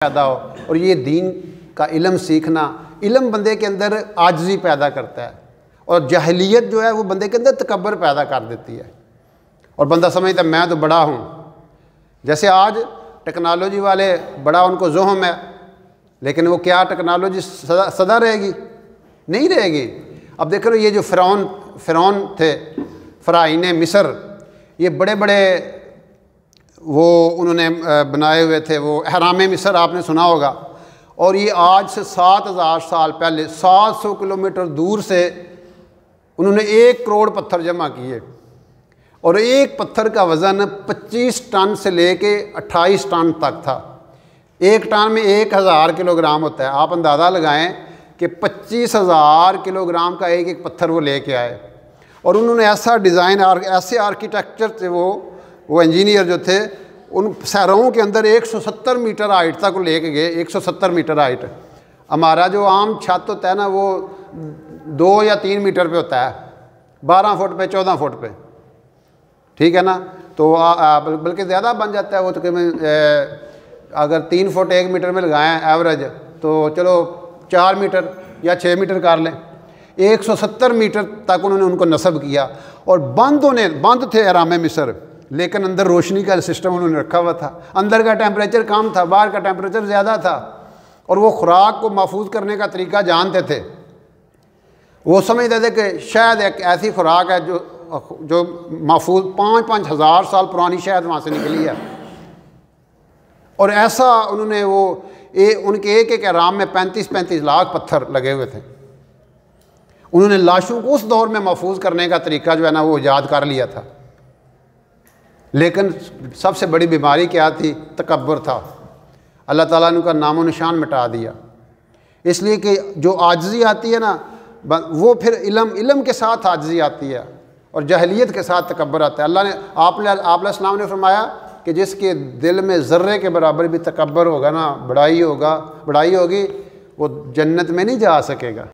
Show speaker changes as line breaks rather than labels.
पैदा हो। और ये दीन का इल्म सीखना, इल्म बंदे के अंदर आजिज़ी पैदा करता है, और जहलियत जो है वो बंदे के अंदर तकब्बर पैदा कर देती है, और बंदा समझता है मैं तो बड़ा हूँ। जैसे आज टेक्नोलॉजी वाले बड़ा उनको ज़ोहम है, लेकिन वो क्या टेक्नोलॉजी सदा रहेगी? नहीं रहेगी। अब देख रहे हो ये जो फ़िरौन थे, फ़राईने मिस्र, ये बड़े बड़े वो उन्होंने बनाए हुए थे, वो अहराम मिस्र आपने सुना होगा। और ये आज से 7000 साल पहले 700 किलोमीटर दूर से उन्होंने 1 करोड़ पत्थर जमा किए, और एक पत्थर का वज़न 25 टन से लेके 28 टन तक था। एक टन में 1000 किलोग्राम होता है। आप अंदाज़ा लगाएं कि 25,000 किलोग्राम का एक एक पत्थर वो लेके आए। और उन्होंने ऐसा डिज़ाइन और ऐसे आर्किटेक्चर थे वो इंजीनियर जो थे, उन सहराओं के अंदर 170 मीटर हाइट तक वो लेके गए। 170 मीटर हाइट। हमारा जो आम छत होता है ना, वो 2 या 3 मीटर पे होता है, 12 फुट पे 14 फुट पे, ठीक है ना। तो बल्कि ज़्यादा बन जाता है वो, तो कि अगर 3 फुट 1 मीटर में लगाएं एवरेज, तो चलो 4 मीटर या 6 मीटर कर लें। 170 मीटर तक उन्होंने उनको नस्ब किया। और बंद थे अहराम मिस्र, लेकिन अंदर रोशनी का सिस्टम उन्होंने रखा हुआ था। अंदर का टेम्परेचर कम था, बाहर का टेम्परेचर ज़्यादा था। और वो खुराक को महफूज करने का तरीका जानते थे। वो समझते थे कि शायद एक ऐसी खुराक है जो महफूज 5-5 हज़ार साल पुरानी शायद वहाँ से निकली है। और ऐसा उन्होंने उनके एक अहराम में 35-35 लाख पत्थर लगे हुए थे। उन्होंने लाशों को उस दौर में महफूज करने का तरीका जो है ना, वो ईजाद कर लिया था। लेकिन सबसे बड़ी बीमारी क्या थी? तकब्बुर था। अल्लाह ताला ने उनका नामो निशान मिटा दिया। इसलिए कि जो आजिज़ी आती है ना, वो फिर इल्म के साथ आजिज़ी आती है, और जहलियत के साथ तकब्बुर आता है। अल्लाह ने आप सलाम ने फरमाया कि जिसके दिल में ज़र्रे के बराबर भी तकब्बुर होगा ना, बड़ाई होगी, वो जन्नत में नहीं जा सकेगा।